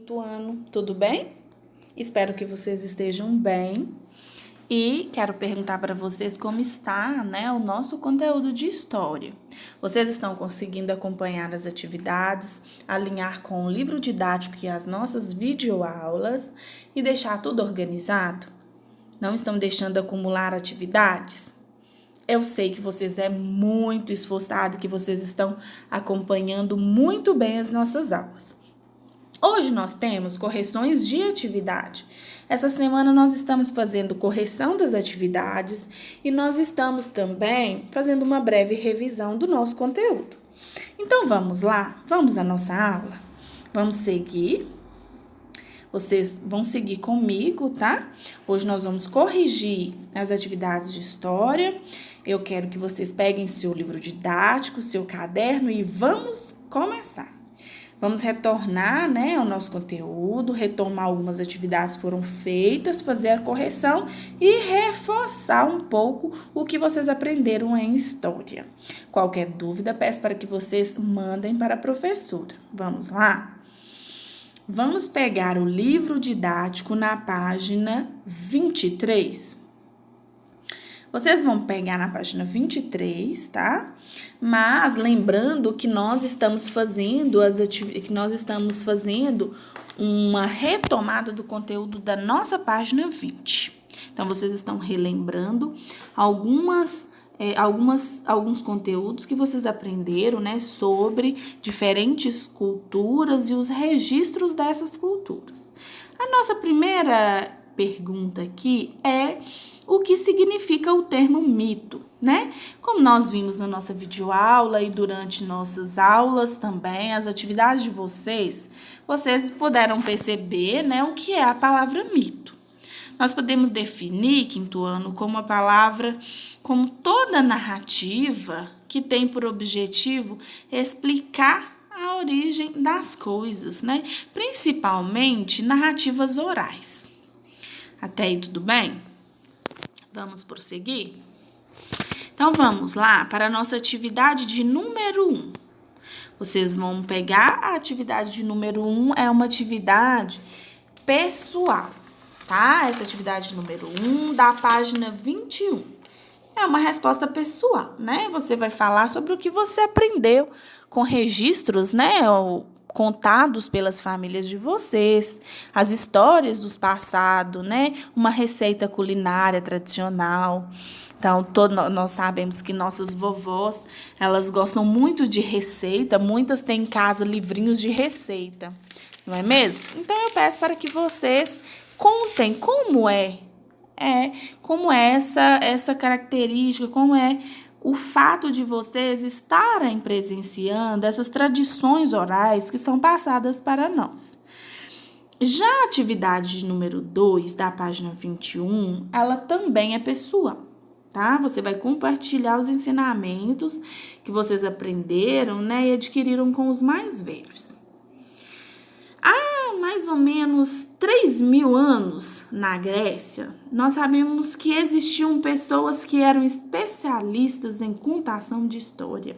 quinto ano, tudo bem? Espero que vocês estejam bem e quero perguntar para vocês como está, o nosso conteúdo de história. Vocês estão conseguindo acompanhar as atividades, alinhar com o livro didático e as nossas videoaulas e deixar tudo organizado? Não estão deixando acumular atividades? Eu sei que vocês é muito esforçado, que vocês estão acompanhando muito bem as nossas aulas. Hoje nós temos correções de atividade. Essa semana nós estamos fazendo correção das atividades e nós estamos também fazendo uma breve revisão do nosso conteúdo. Então vamos lá? Vamos à nossa aula? Vamos seguir? Vocês vão seguir comigo, tá? Hoje nós vamos corrigir as atividades de história. Eu quero que vocês peguem seu livro didático, seu caderno e vamos começar. Vamos retornar, ao nosso conteúdo, retomar algumas atividades que foram feitas, fazer a correção e reforçar um pouco o que vocês aprenderam em história. Qualquer dúvida, peço para que vocês mandem para a professora. Vamos lá? Vamos pegar o livro didático na página 23. Vocês vão pegar na página 23, tá? Mas lembrando que nós estamos fazendo uma retomada do conteúdo da nossa página 20. Então, vocês estão relembrando alguns conteúdos que vocês aprenderam, sobre diferentes culturas e os registros dessas culturas. A nossa primeira pergunta aqui é: o que significa o termo mito, Como nós vimos na nossa videoaula e durante nossas aulas também, as atividades de vocês puderam perceber, o que é a palavra mito. Nós podemos definir, quinto ano, como a palavra, como toda narrativa que tem por objetivo explicar a origem das coisas, Principalmente narrativas orais. Até aí, tudo bem? Vamos prosseguir? Então, vamos lá para a nossa atividade de número 1. Vocês vão pegar a atividade de número 1, é uma atividade pessoal, tá? Essa atividade número 1 da página 21. É uma resposta pessoal, Você vai falar sobre o que você aprendeu com registros, contados pelas famílias de vocês, as histórias do passado, Uma receita culinária tradicional. Então, nós sabemos que nossas vovós, elas gostam muito de receita, muitas têm em casa livrinhos de receita, não é mesmo? Então, eu peço para que vocês contem como é essa característica, como é o fato de vocês estarem presenciando essas tradições orais que são passadas para nós. Já a atividade de número 2, da página 21, ela também é pessoal, tá? Você vai compartilhar os ensinamentos que vocês aprenderam, e adquiriram com os mais velhos. Há mais ou menos 3.000 anos na Grécia, nós sabemos que existiam pessoas que eram especialistas em contação de história.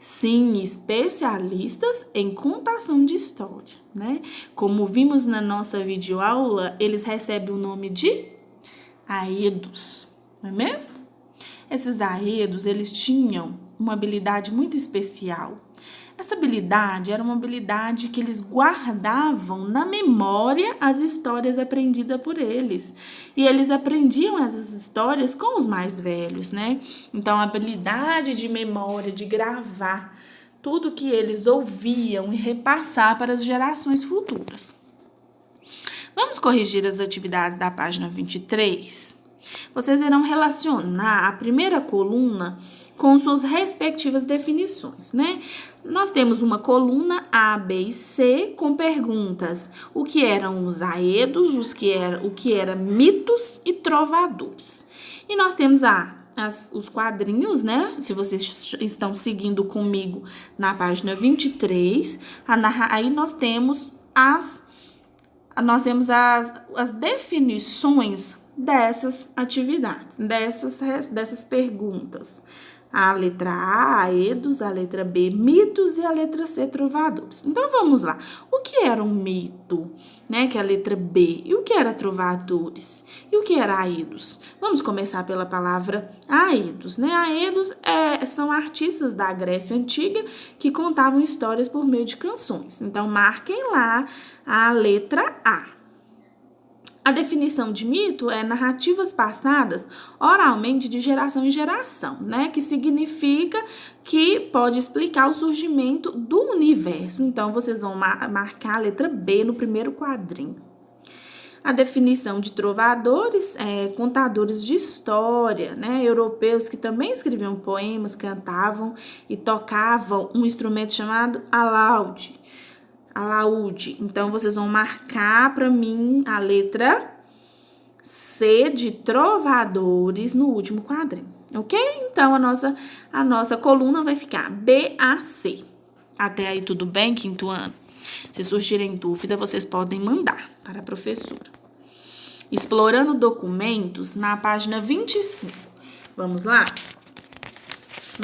Sim, especialistas em contação de história, Como vimos na nossa videoaula, eles recebem o nome de aedos, não é mesmo? Esses aedos, eles tinham uma habilidade muito especial. Essa habilidade era uma habilidade que eles guardavam na memória as histórias aprendidas por eles. E eles aprendiam essas histórias com os mais velhos, Então, a habilidade de memória, de gravar tudo que eles ouviam e repassar para as gerações futuras. Vamos corrigir as atividades da página 23? Vocês irão relacionar a primeira coluna com suas respectivas definições, Nós temos uma coluna A, B e C com perguntas: o que eram os aedos, o que eram mitos e trovadores. E nós temos os quadrinhos, Se vocês estão seguindo comigo na página 23, aí nós temos as definições dessas atividades, dessas perguntas. A letra A, Aedos, a letra B, mitos e a letra C, trovadores. Então, vamos lá. O que era um mito, né, que é a letra B? E o que era trovadores? E o que era Aedos? Vamos começar pela palavra Aedos, né? Aedos são artistas da Grécia Antiga que contavam histórias por meio de canções. Então, marquem lá a letra A. A definição de mito é narrativas passadas oralmente de geração em geração, né? Que significa que pode explicar o surgimento do universo. Então, vocês vão marcar a letra B no primeiro quadrinho. A definição de trovadores é contadores de história, né? Europeus que também escreviam poemas, cantavam e tocavam um instrumento chamado alaúde. Então, vocês vão marcar para mim a letra C de trovadores no último quadrinho, ok? Então, a nossa coluna vai ficar BAC. Até aí tudo bem, quinto ano? Se surgirem dúvida, vocês podem mandar para a professora. Explorando documentos, na página 25. Vamos lá?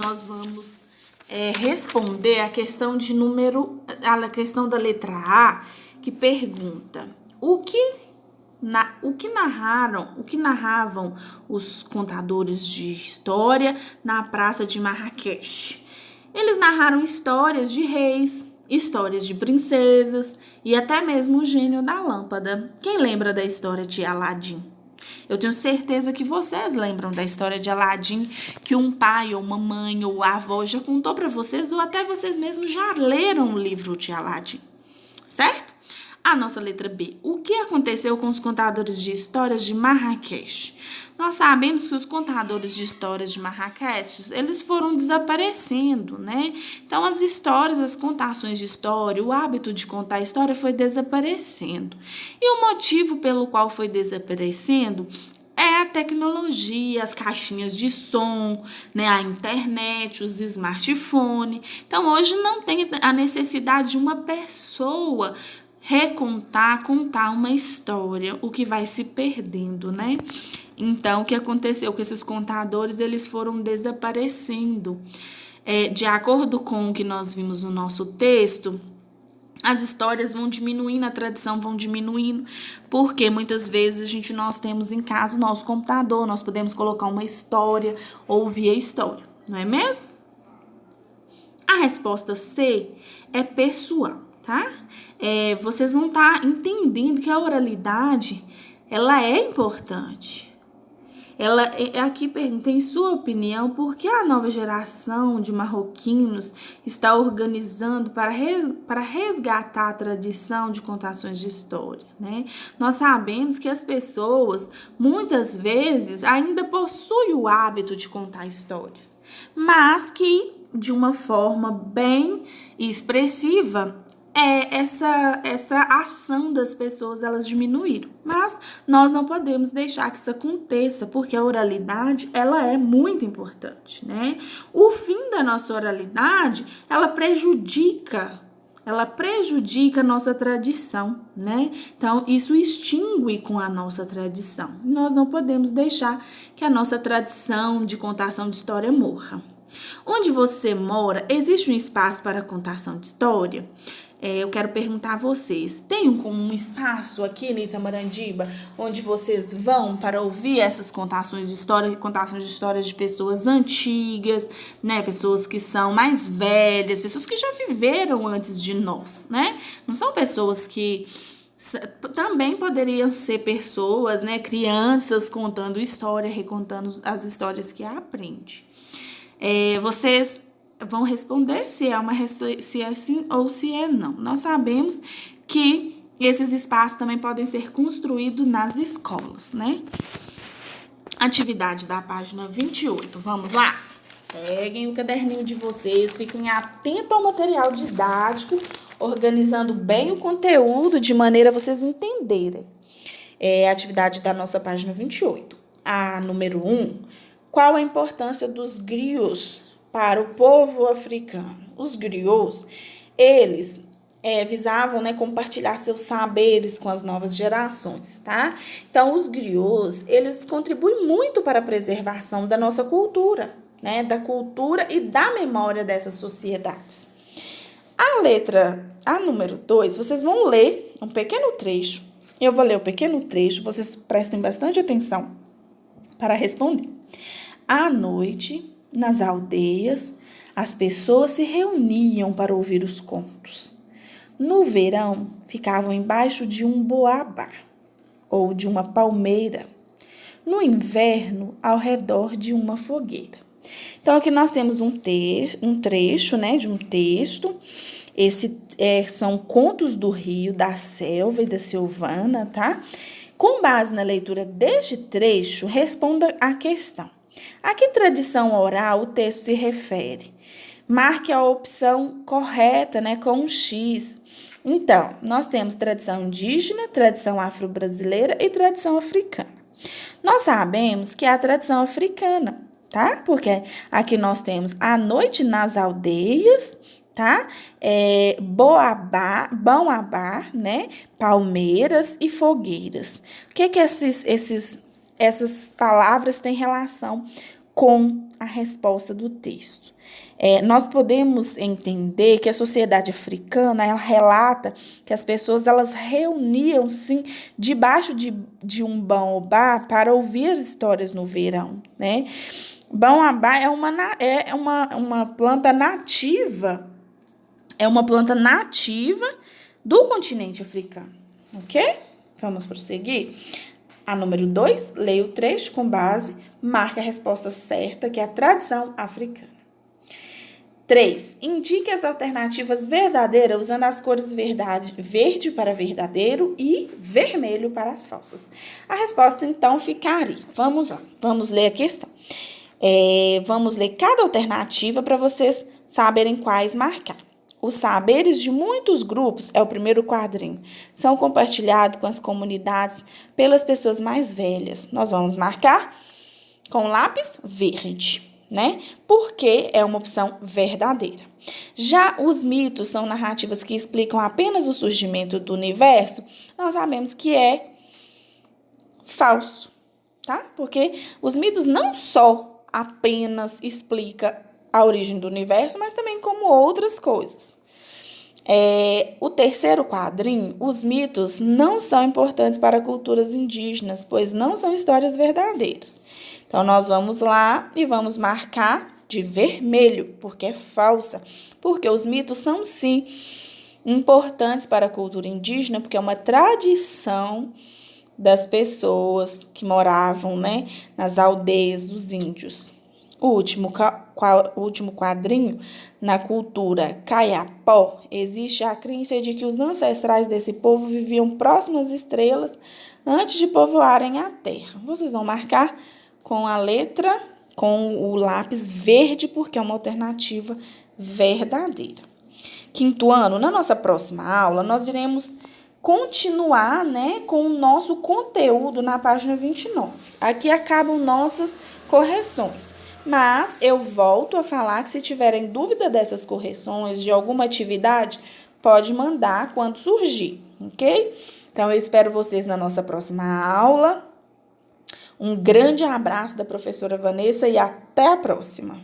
Nós vamos responder a questão da letra A, que pergunta o que narravam os contadores de história na praça de Marrakech. Eles narraram histórias de reis, histórias de princesas e até mesmo o gênio da lâmpada. Quem lembra da história de Aladim? Eu tenho certeza que vocês lembram da história de Aladim, que um pai ou uma mãe ou a avó já contou para vocês, ou até vocês mesmos já leram o livro de Aladim, certo? A nossa letra B. O que aconteceu com os contadores de histórias de Marrakech? Nós sabemos que os contadores de histórias de Marrakech, eles foram desaparecendo, né? Então, as histórias, as contações de história, o hábito de contar a história foi desaparecendo. E o motivo pelo qual foi desaparecendo é a tecnologia, as caixinhas de som, né, a internet, os smartphones. Então, hoje não tem a necessidade de uma pessoa contar uma história, o que vai se perdendo, né? Então, o que aconteceu com esses contadores? Eles foram desaparecendo. De acordo com o que nós vimos no nosso texto, as histórias vão diminuindo, a tradição vão diminuindo, porque muitas vezes nós temos em casa o nosso computador, nós podemos colocar uma história, ouvir a história, não é mesmo? A resposta C é pessoal, tá? Vocês vão estar entendendo que a oralidade, ela é importante. Aqui pergunta, em sua opinião, por que a nova geração de marroquinos está organizando para resgatar a tradição de contações de história, né? Nós sabemos que as pessoas, muitas vezes, ainda possuem o hábito de contar histórias, mas que, de uma forma bem expressiva, essa ação das pessoas, elas diminuíram. Mas nós não podemos deixar que isso aconteça, porque a oralidade, ela é muito importante, né? O fim da nossa oralidade, ela prejudica a nossa tradição, né? Então, isso extingue com a nossa tradição. Nós não podemos deixar que a nossa tradição de contação de história morra. Onde você mora, existe um espaço para contação de história? Eu quero perguntar a vocês, tem um espaço aqui em Itamarandibá onde vocês vão para ouvir essas contações de histórias de pessoas antigas, né? Pessoas que são mais velhas, pessoas que já viveram antes de nós, né? Não são pessoas que também poderiam ser pessoas, né? Crianças contando história, recontando as histórias que aprende. Vocês vão responder se é sim ou se é não. Nós sabemos que esses espaços também podem ser construídos nas escolas, né? Atividade da página 28. Vamos lá? Peguem o caderninho de vocês, fiquem atentos ao material didático, organizando bem o conteúdo de maneira a vocês entenderem. Atividade da nossa página 28. A número 1. Qual a importância dos griots para o povo africano? Os griots, eles visavam, né, compartilhar seus saberes com as novas gerações, tá? Então, os griots, eles contribuem muito para a preservação da nossa cultura, né, da cultura e da memória dessas sociedades. A número 2, vocês vão ler um pequeno trecho. Eu vou ler o pequeno trecho, vocês prestem bastante atenção para responder. À noite, nas aldeias, as pessoas se reuniam para ouvir os contos. No verão, ficavam embaixo de um boabá ou de uma palmeira. No inverno, ao redor de uma fogueira. Então, aqui nós temos um trecho, né, de um texto. São contos do Rio, da Selva e da Silvana, tá? Com base na leitura deste trecho, responda a questão. A que tradição oral o texto se refere? Marque a opção correta, né, com um X. Então, nós temos tradição indígena, tradição afro-brasileira e tradição africana. Nós sabemos que é a tradição africana, tá? Porque aqui nós temos a noite nas aldeias, tá? Boabá, né? Palmeiras e fogueiras. O que essas palavras têm relação com a resposta do texto? Nós podemos entender que a sociedade africana, ela relata que as pessoas elas reuniam-se debaixo de um baobá para ouvir as histórias no verão, né? Baobá é uma planta nativa, do continente africano, ok? Vamos prosseguir? A número 2, leia o trecho com base, marque a resposta certa, que é a tradição africana. 3. Indique as alternativas verdadeiras usando as cores verde para verdadeiro e vermelho para as falsas. A resposta, então, ficaria. Vamos lá, vamos ler a questão. Vamos ler cada alternativa para vocês saberem quais marcar. Os saberes de muitos grupos, é o primeiro quadrinho, são compartilhados com as comunidades pelas pessoas mais velhas. Nós vamos marcar com lápis verde, né? Porque é uma opção verdadeira. Já os mitos são narrativas que explicam apenas o surgimento do universo. Nós sabemos que é falso, tá? Porque os mitos não só apenas explicam a origem do universo, mas também como outras coisas. O terceiro quadrinho, os mitos não são importantes para culturas indígenas, pois não são histórias verdadeiras. Então, nós vamos lá e vamos marcar de vermelho, porque é falsa. Porque os mitos são, sim, importantes para a cultura indígena, porque é uma tradição das pessoas que moravam, né, nas aldeias dos índios. O último quadrinho, na cultura Kayapó, existe a crença de que os ancestrais desse povo viviam próximos às estrelas antes de povoarem a terra. Vocês vão marcar com o lápis verde, porque é uma alternativa verdadeira. Quinto ano, na nossa próxima aula, nós iremos continuar, né, com o nosso conteúdo na página 29. Aqui acabam nossas correções. Mas eu volto a falar que se tiverem dúvida dessas correções, de alguma atividade, pode mandar quando surgir, ok? Então, eu espero vocês na nossa próxima aula. Um grande abraço da professora Vanessa e até a próxima!